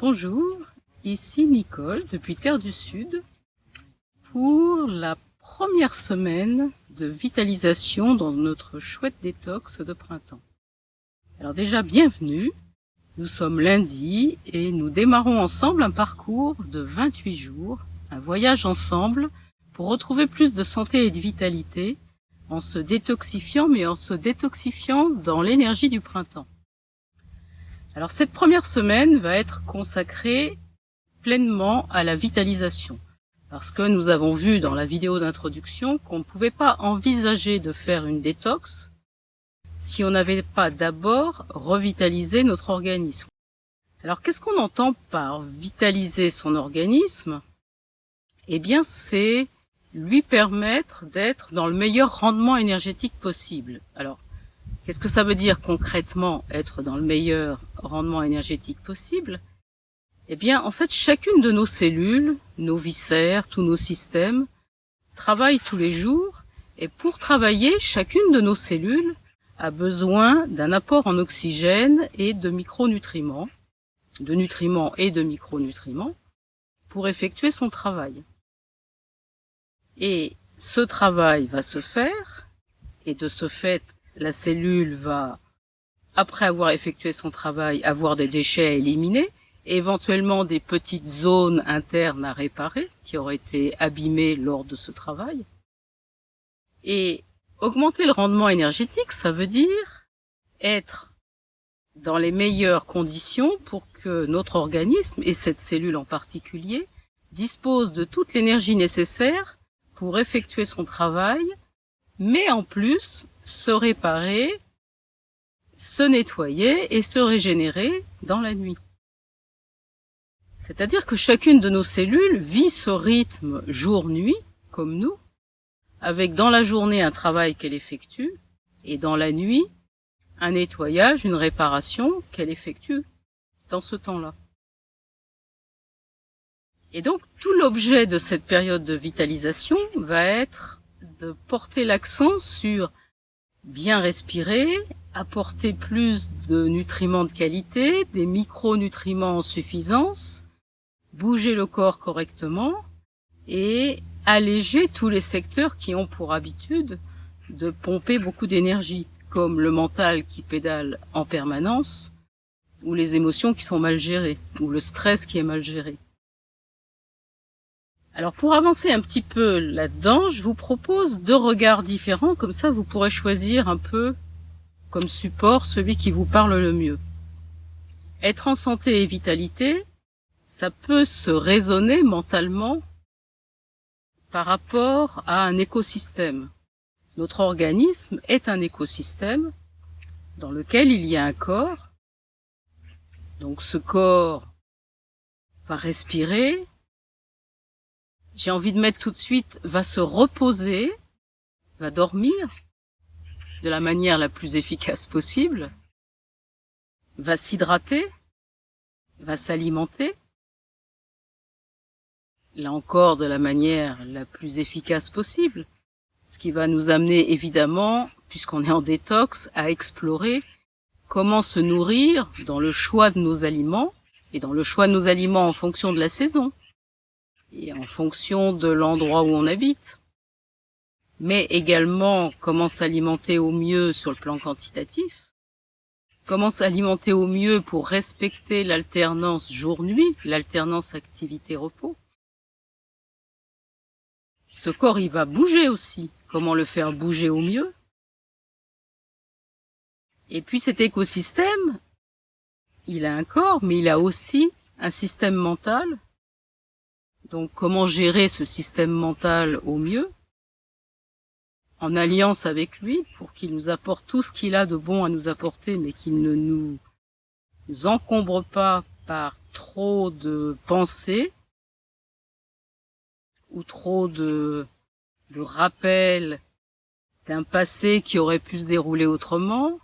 Bonjour, ici Nicole depuis Terre du Sud pour la première semaine de vitalisation dans notre chouette détox de printemps. Alors déjà bienvenue, nous sommes lundi et nous démarrons ensemble un parcours de 28 jours, un voyage ensemble pour retrouver plus de santé et de vitalité en se détoxifiant, mais en se détoxifiant dans l'énergie du printemps. Alors cette première semaine va être consacrée pleinement à la vitalisation, parce que nous avons vu dans la vidéo d'introduction qu'on ne pouvait pas envisager de faire une détox si on n'avait pas d'abord revitalisé notre organisme. Alors qu'est-ce qu'on entend par vitaliser son organisme? Eh bien c'est lui permettre d'être dans le meilleur rendement énergétique possible. Alors qu'est-ce que ça veut dire concrètement être dans le meilleur rendement énergétique possible? Eh bien, en fait, chacune de nos cellules, nos viscères, tous nos systèmes, travaillent tous les jours, et pour travailler, chacune de nos cellules a besoin d'un apport en oxygène et de micronutriments, de nutriments et de micronutriments, pour effectuer son travail. Et ce travail va se faire, et de ce fait, la cellule va, après avoir effectué son travail, avoir des déchets à éliminer, et éventuellement des petites zones internes à réparer, qui auraient été abîmées lors de ce travail. Et augmenter le rendement énergétique, ça veut dire être dans les meilleures conditions pour que notre organisme, et cette cellule en particulier, dispose de toute l'énergie nécessaire pour effectuer son travail, mais en plus se réparer, se nettoyer et se régénérer dans la nuit. C'est-à-dire que chacune de nos cellules vit ce rythme jour-nuit, comme nous, avec dans la journée un travail qu'elle effectue, et dans la nuit, un nettoyage, une réparation qu'elle effectue dans ce temps-là. Et donc, tout l'objet de cette période de vitalisation va être de porter l'accent sur bien respirer, apporter plus de nutriments de qualité, des micronutriments en suffisance, bouger le corps correctement et alléger tous les secteurs qui ont pour habitude de pomper beaucoup d'énergie, comme le mental qui pédale en permanence, ou les émotions qui sont mal gérées, ou le stress qui est mal géré. Alors pour avancer un petit peu là-dedans, je vous propose 2 regards différents, comme ça vous pourrez choisir un peu comme support celui qui vous parle le mieux. Être en santé et vitalité, ça peut se raisonner mentalement par rapport à un écosystème. Notre organisme est un écosystème dans lequel il y a un corps. Donc ce corps va respirer. J'ai envie de mettre tout de suite, va se reposer, va dormir de la manière la plus efficace possible, va s'hydrater, va s'alimenter, là encore de la manière la plus efficace possible, ce qui va nous amener évidemment, puisqu'on est en détox, à explorer comment se nourrir dans le choix de nos aliments, et dans le choix de nos aliments en fonction de la saison, et en fonction de l'endroit où on habite, mais également comment s'alimenter au mieux sur le plan quantitatif, comment s'alimenter au mieux pour respecter l'alternance jour-nuit, l'alternance activité-repos. Ce corps, il va bouger aussi. Comment le faire bouger au mieux? Et puis cet écosystème, il a un corps, mais il a aussi un système mental. Donc comment gérer ce système mental au mieux, en alliance avec lui, pour qu'il nous apporte tout ce qu'il a de bon à nous apporter, mais qu'il ne nous encombre pas par trop de pensées, ou trop de rappels d'un passé qui aurait pu se dérouler autrement,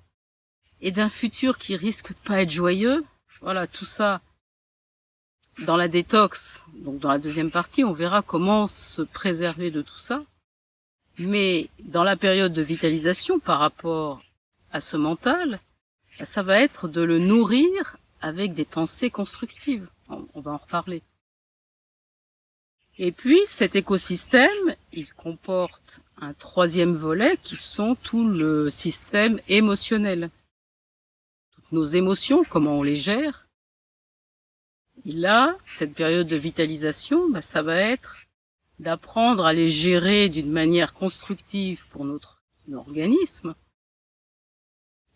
et d'un futur qui risque de pas être joyeux. Voilà, tout ça. Dans la détox, donc dans la deuxième partie, on verra comment se préserver de tout ça. Mais dans la période de vitalisation par rapport à ce mental, ça va être de le nourrir avec des pensées constructives. On va en reparler. Et puis, cet écosystème, il comporte un troisième volet qui sont tout le système émotionnel. Toutes nos émotions, comment on les gère. Et là, cette période de vitalisation, ça va être d'apprendre à les gérer d'une manière constructive pour notre organisme.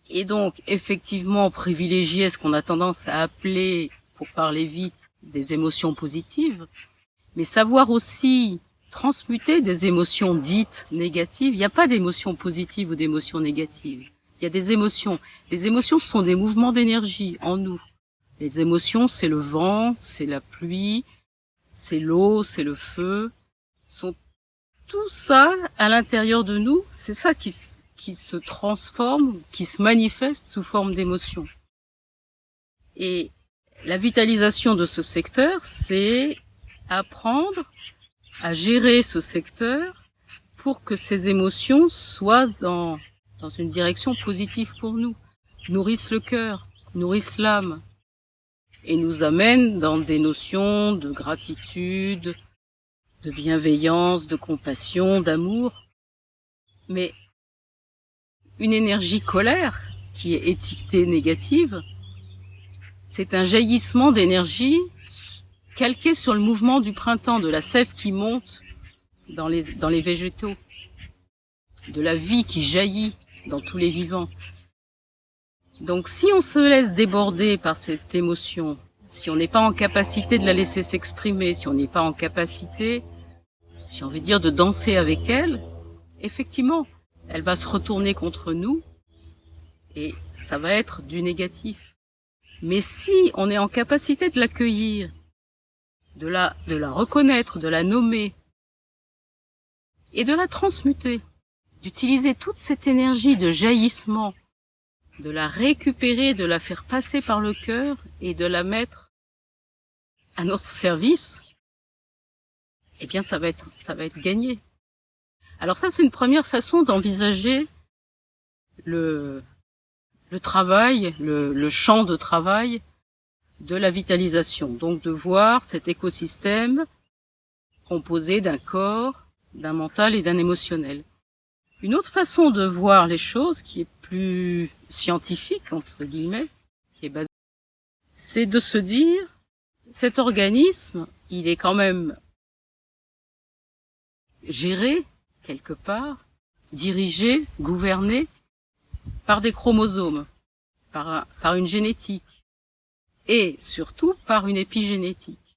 Et donc, effectivement, privilégier ce qu'on a tendance à appeler, pour parler vite, des émotions positives, mais savoir aussi transmuter des émotions dites négatives. Il n'y a pas d'émotions positives ou d'émotions négatives. Il y a des émotions. Les émotions sont des mouvements d'énergie en nous. Les émotions, c'est le vent, c'est la pluie, c'est l'eau, c'est le feu. Tout ça, à l'intérieur de nous, c'est ça qui se transforme, qui se manifeste sous forme d'émotions. Et la vitalisation de ce secteur, c'est apprendre à gérer ce secteur pour que ces émotions soient dans une direction positive pour nous, nourrissent le cœur, nourrissent l'âme, et nous amènent dans des notions de gratitude, de bienveillance, de compassion, d'amour. Mais une énergie colère, qui est étiquetée négative, c'est un jaillissement d'énergie calqué sur le mouvement du printemps, de la sève qui monte dans les végétaux, de la vie qui jaillit dans tous les vivants. Donc si on se laisse déborder par cette émotion, si on n'est pas en capacité de la laisser s'exprimer, si on n'est pas en capacité, j'ai envie de dire, de danser avec elle, effectivement, elle va se retourner contre nous et ça va être du négatif. Mais si on est en capacité de l'accueillir, de la reconnaître, de la nommer et de la transmuter, d'utiliser toute cette énergie de jaillissement, de la récupérer, de la faire passer par le cœur et de la mettre à notre service, eh bien ça va être gagné. Alors ça, c'est une première façon d'envisager le travail, le champ de travail de la vitalisation. Donc de voir cet écosystème composé d'un corps, d'un mental et d'un émotionnel. Une autre façon de voir les choses, qui est plus scientifique, entre guillemets, qui est basée, c'est de se dire, cet organisme, il est quand même géré, quelque part, dirigé, gouverné, par des chromosomes, par une génétique, et surtout par une épigénétique.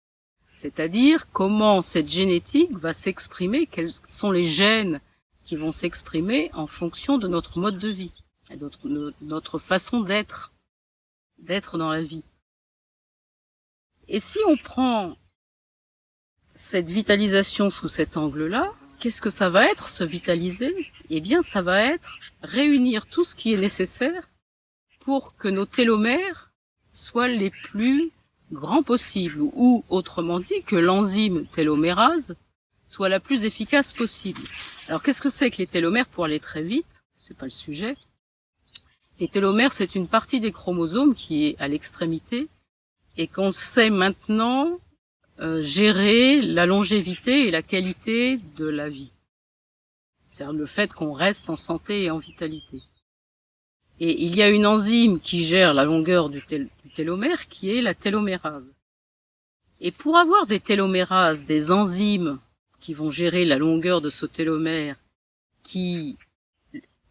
C'est-à-dire comment cette génétique va s'exprimer, quels sont les gènes qui vont s'exprimer en fonction de notre mode de vie, et notre façon d'être dans la vie. Et si on prend cette vitalisation sous cet angle-là, qu'est-ce que ça va être, se vitaliser? Eh bien, ça va être réunir tout ce qui est nécessaire pour que nos télomères soient les plus grands possibles, ou autrement dit, que l'enzyme télomérase soit la plus efficace possible. Alors, qu'est-ce que c'est que les télomères? Pour aller très vite, c'est pas le sujet. Les télomères, c'est une partie des chromosomes qui est à l'extrémité et qu'on sait maintenant gérer la longévité et la qualité de la vie. C'est-à-dire le fait qu'on reste en santé et en vitalité. Et il y a une enzyme qui gère la longueur du télomère, qui est la télomérase. Et pour avoir des télomérases, des enzymes qui vont gérer la longueur de ce télomère, qui,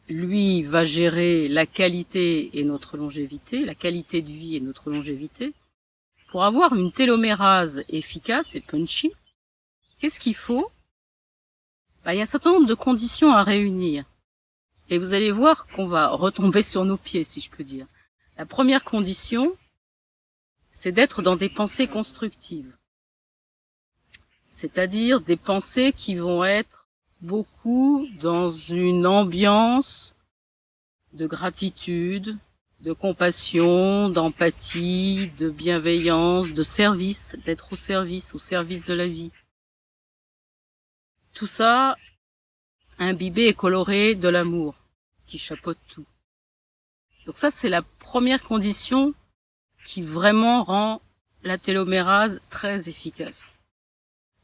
lui, va gérer la qualité et notre longévité, la qualité de vie et notre longévité, pour avoir une télomérase efficace et punchy, qu'est-ce qu'il faut? Il y a un certain nombre de conditions à réunir. Et vous allez voir qu'on va retomber sur nos pieds, si je peux dire. La première condition, c'est d'être dans des pensées constructives. C'est-à-dire des pensées qui vont être beaucoup dans une ambiance de gratitude, de compassion, d'empathie, de bienveillance, de service, d'être au service de la vie. Tout ça imbibé et coloré de l'amour qui chapeaute tout. Donc ça, c'est la première condition qui vraiment rend la télomérase très efficace.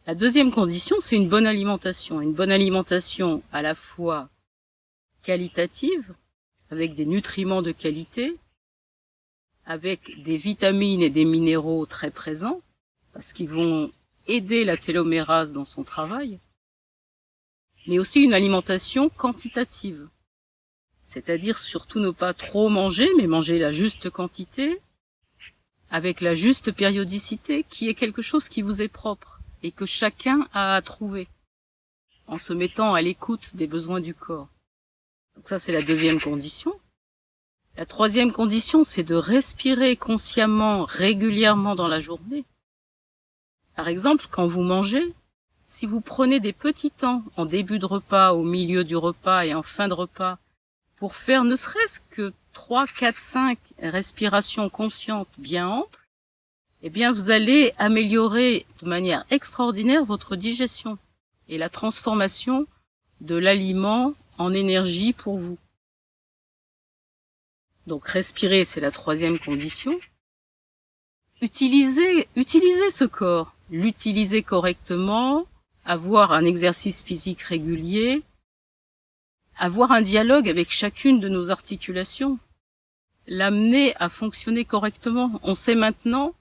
La deuxième condition, c'est une bonne alimentation. Une bonne alimentation à la fois qualitative, avec des nutriments de qualité, avec des vitamines et des minéraux très présents, parce qu'ils vont aider la télomérase dans son travail, mais aussi une alimentation quantitative. C'est-à-dire surtout ne pas trop manger, mais manger la juste quantité, avec la juste périodicité, qui est quelque chose qui vous est propre et que chacun a à trouver, en se mettant à l'écoute des besoins du corps. Donc ça, c'est la deuxième condition. La troisième condition, c'est de respirer consciemment, régulièrement dans la journée. Par exemple, quand vous mangez, si vous prenez des petits temps en début de repas, au milieu du repas et en fin de repas, pour faire ne serait-ce que 3, 4, 5 respirations conscientes bien amples, eh bien vous allez améliorer de manière extraordinaire votre digestion et la transformation de l'aliment en énergie pour vous. Donc respirer, c'est la troisième condition. Utilisez ce corps, l'utiliser correctement, avoir un exercice physique régulier, avoir un dialogue avec chacune de nos articulations, l'amener à fonctionner correctement. On sait maintenant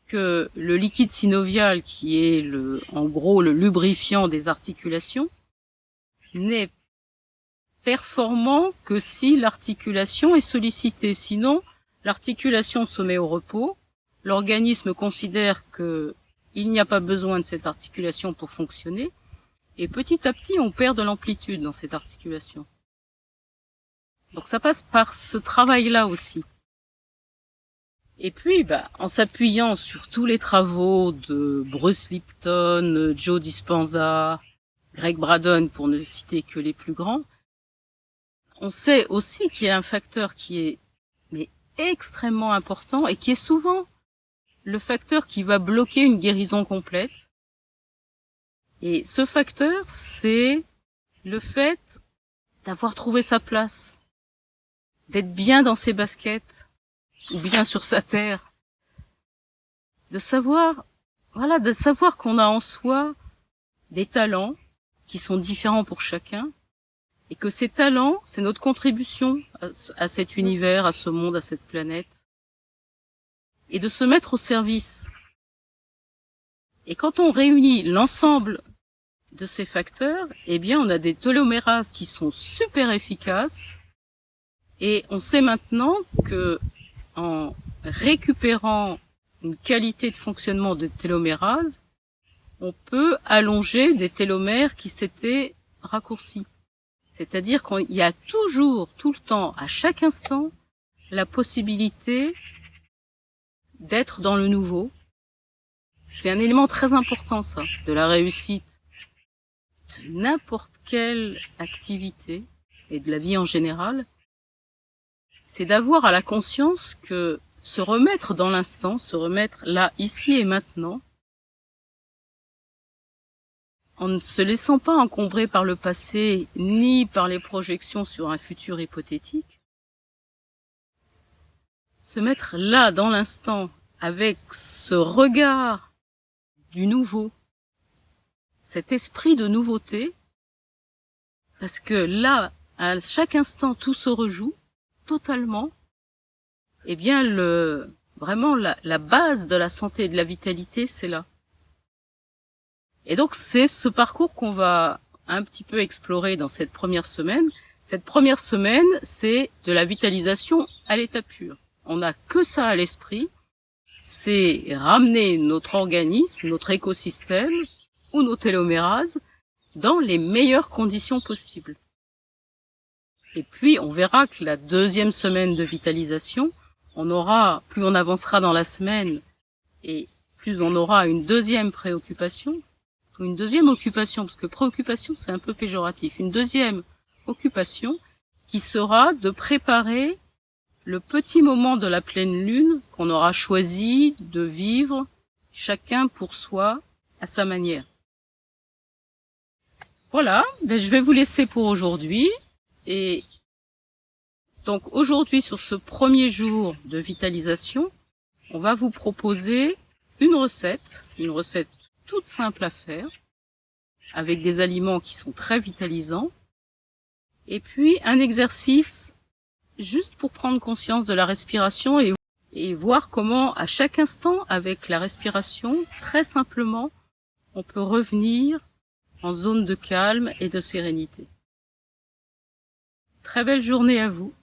que le liquide synovial, qui est en gros le lubrifiant des articulations, n'est performant que si l'articulation est sollicitée. Sinon, l'articulation se met au repos, l'organisme considère qu'il n'y a pas besoin de cette articulation pour fonctionner, et petit à petit, on perd de l'amplitude dans cette articulation. Donc ça passe par ce travail-là aussi. Et puis, en s'appuyant sur tous les travaux de Bruce Lipton, Joe Dispenza, Greg Braden, pour ne citer que les plus grands, on sait aussi qu'il y a un facteur qui est extrêmement important et qui est souvent le facteur qui va bloquer une guérison complète. Et ce facteur, c'est le fait d'avoir trouvé sa place, d'être bien dans ses baskets, ou bien sur sa terre, de savoir qu'on a en soi des talents qui sont différents pour chacun, et que ces talents, c'est notre contribution à cet univers, à ce monde, à cette planète, et de se mettre au service. Et quand on réunit l'ensemble de ces facteurs, eh bien, on a des télomérases qui sont super efficaces, et on sait maintenant que en récupérant une qualité de fonctionnement de télomérase, on peut allonger des télomères qui s'étaient raccourcis. C'est-à-dire qu'il y a toujours, tout le temps, à chaque instant, la possibilité d'être dans le nouveau. C'est un élément très important, ça, de la réussite de n'importe quelle activité et de la vie en général. C'est d'avoir à la conscience que se remettre dans l'instant, se remettre là, ici et maintenant, en ne se laissant pas encombrer par le passé, ni par les projections sur un futur hypothétique, se mettre là, dans l'instant, avec ce regard du nouveau, cet esprit de nouveauté, parce que là, à chaque instant, tout se rejoue, totalement, eh bien, vraiment, la base de la santé et de la vitalité, c'est là. Et donc, c'est ce parcours qu'on va un petit peu explorer dans cette première semaine. Cette première semaine, c'est de la vitalisation à l'état pur. On n'a que ça à l'esprit. C'est ramener notre organisme, notre écosystème, ou nos télomérases, dans les meilleures conditions possibles. Et puis, on verra que la deuxième semaine de vitalisation, plus on avancera dans la semaine, et plus on aura une deuxième préoccupation, ou une deuxième occupation, parce que préoccupation, c'est un peu péjoratif, une deuxième occupation qui sera de préparer le petit moment de la pleine lune qu'on aura choisi de vivre chacun pour soi à sa manière. Voilà, je vais vous laisser pour aujourd'hui. Et donc aujourd'hui, sur ce premier jour de vitalisation, on va vous proposer une recette toute simple à faire, avec des aliments qui sont très vitalisants, et puis un exercice juste pour prendre conscience de la respiration et voir comment à chaque instant, avec la respiration, très simplement, on peut revenir en zone de calme et de sérénité. Très belle journée à vous.